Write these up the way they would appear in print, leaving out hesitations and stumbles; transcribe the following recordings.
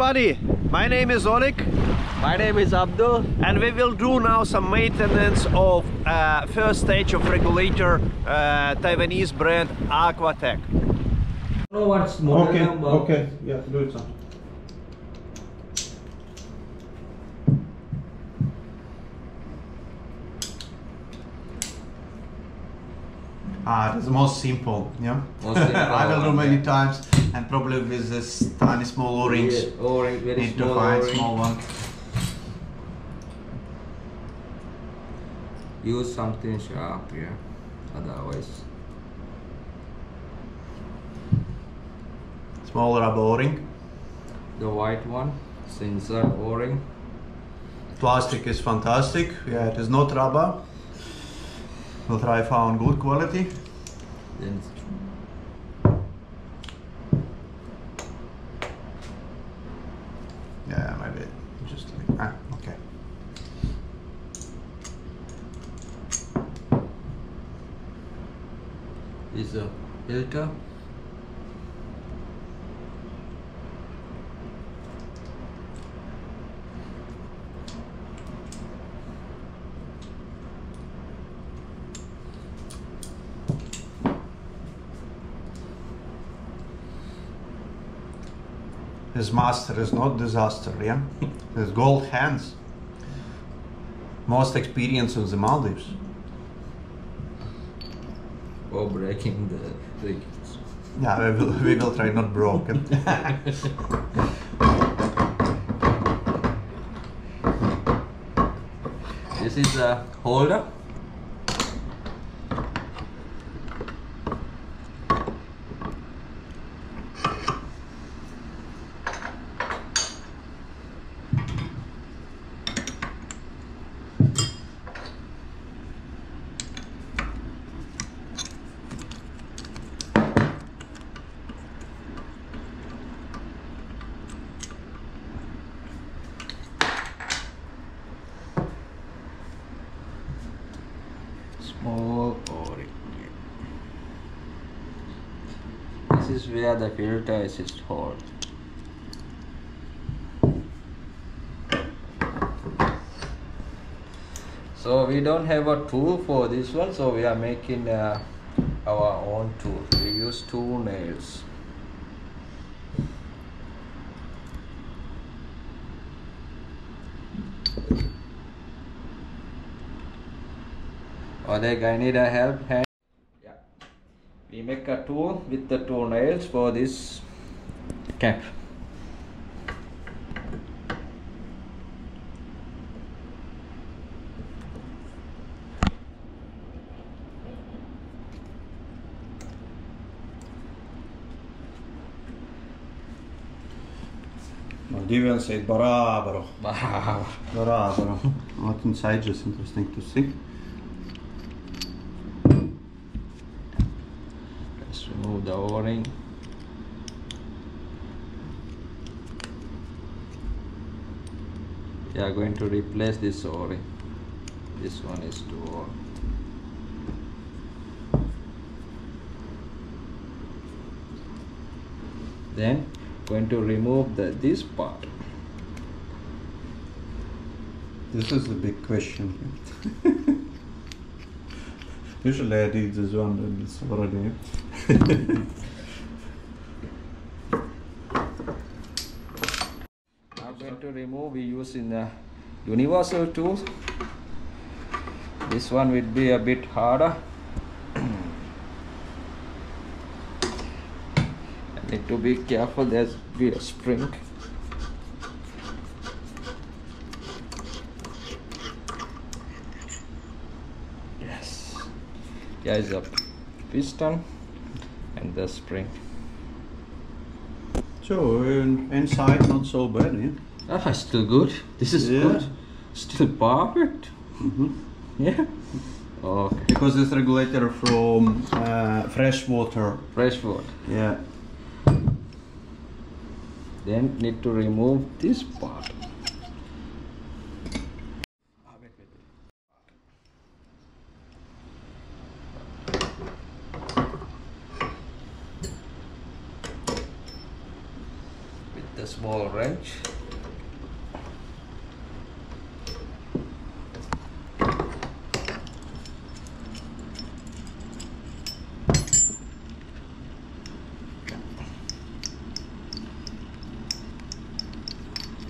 everybody, my name is Oleg. My name is Abdul. And we will do now some maintenance of first stage of regulator Taiwanese brand Aquatec. No, what's model number? Okay, yeah, do it some. It's the most simple, yeah. Most simple I will do one, many yeah. times, and probably with this tiny small O-rings. Yeah, O-ring, very need small to find O-ring. small one. Use something sharp, yeah. Otherwise, Small rubber O-ring. the white one, sensor O-ring. Plastic is fantastic. Yeah, it is not rubber. We'll try found good quality. Then Yeah, maybe just okay. is a filter. His master is not disaster, yeah? His gold hands. Most experience on the Maldives. Or breaking the riggings. Yeah, we will try not broken. This is a holder. Small O-ring. This is where the filter is stored. So we don't have a tool for this one, so we are making our own tool. We use 2 nails. Oleg, I need a help hand. Yeah. We make a tool with the 2 nails for this cap. Maldivian say barabaro. Wow. Barabaro. What inside is interesting to see. Let's remove the O-ring. We are going to replace this O-ring. This one is too old. Then going to remove this part. This is the big question. Usually I did this one, and it's already. I'm going to remove. We use in the universal tools. This one will be a bit harder. I need to be careful. There's be a spring. Yes. Here is a piston and the spring. So inside not so bad, yeah? Ah, still good. This is good. Still perfect. Yeah. Okay. Because this regulator from fresh water. Fresh water. Yeah. Then need to remove this part. With the small wrench.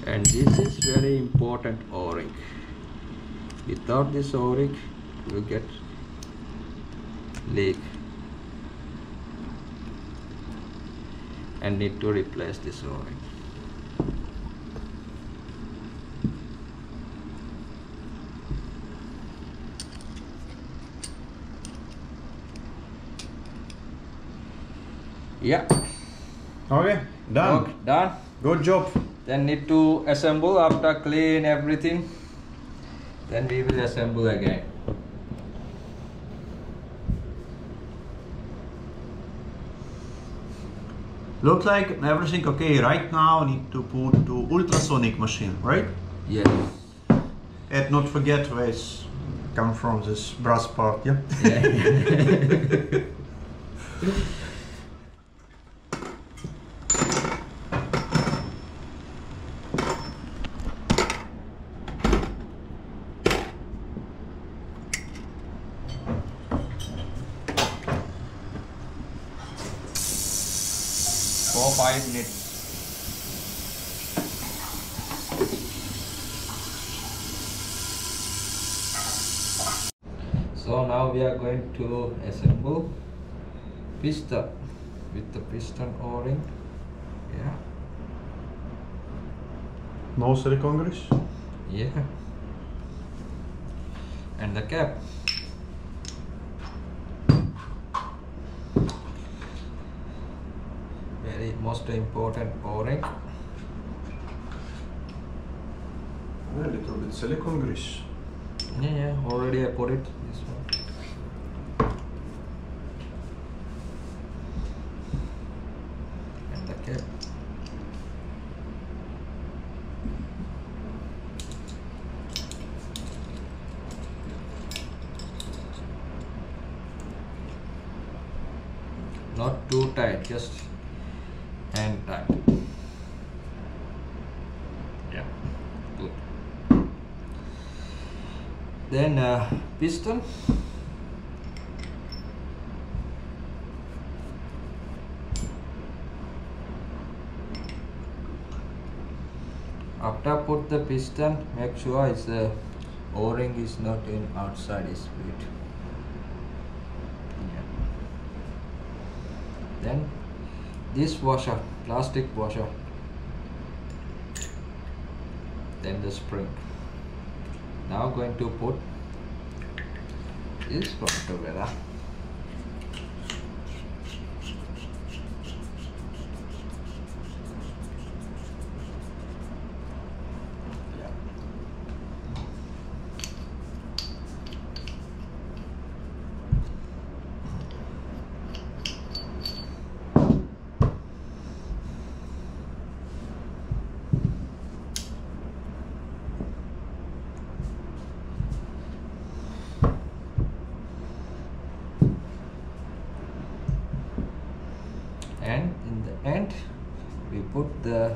And this is very important O-ring. Without this O-ring, you will get leak and need to replace this O-ring. Yeah. Okay, done. Okay, done. Good job. Then need to assemble after clean everything. Then we will assemble again. Looks like everything okay. Right now need to put to ultrasonic machine, right? Yeah. And not forget where it's come from, this brass part, yeah? Yeah. For 5 minutes. So now we are going to assemble piston with the piston O-ring. Yeah. No silicone grease? Yeah. And the cap. Very most important O-ring. A little bit silicone grease. Yeah, already I put it. This one. And the cap. Not too tight, just hand tight. Yeah, good. Then piston. After put the piston, make sure it's O-ring is not in outside split. Yeah. Then this washer, plastic washer. Then the spring. Now going to put this one together. And in the end we put the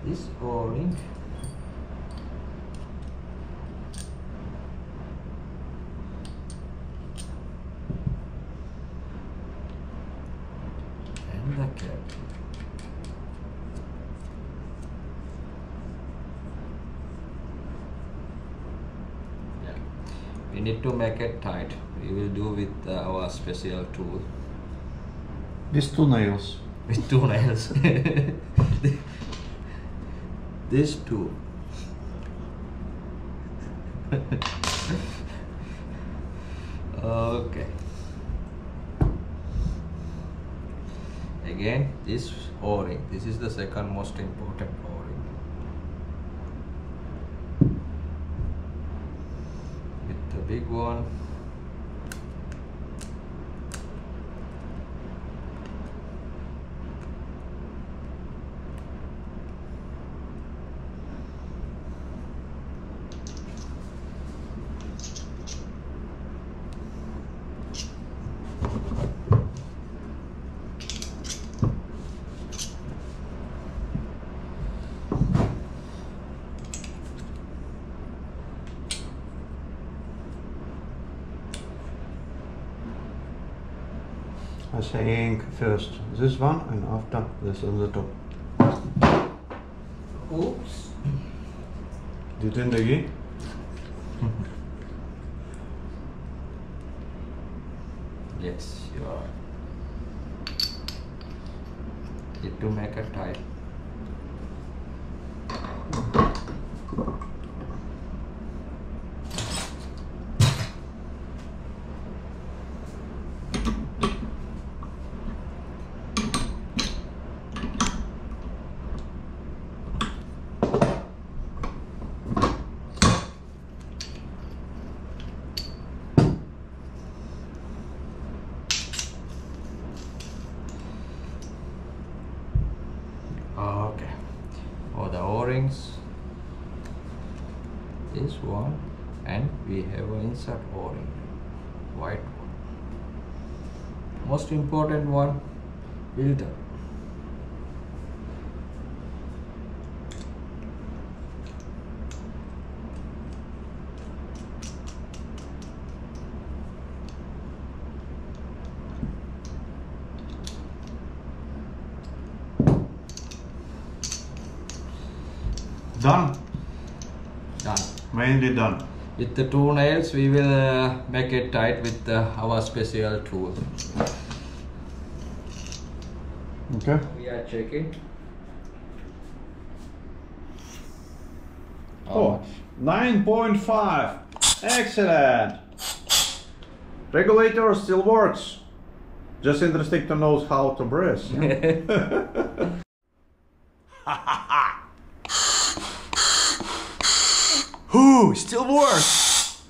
this O-ring and the cap. We need to make it tight. We will do with our special tool. These 2 nails. With 2 nails. This tool. Okay. Again, this O-ring. This is the second most important O-ring. With the big one. I think first this one and after this on the top. Oops. Dit in de G? Yes, you are. Need to make it tight. Okay, for the O-rings, this one, and we have an insert O-ring, white one. Most important one, filter. Done. Done. Mainly done. With the two nails, we will make it tight with our special tool. Okay. We are checking. Oh, 9.5. Excellent. Regulator still works. Just interesting to know how to brace. Ooh, still works.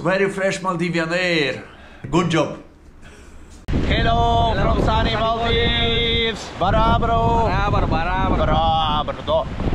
Very fresh Maldivian air. Good job. Hello, from sunny Maldives. Barabar. Barabar. Barabar.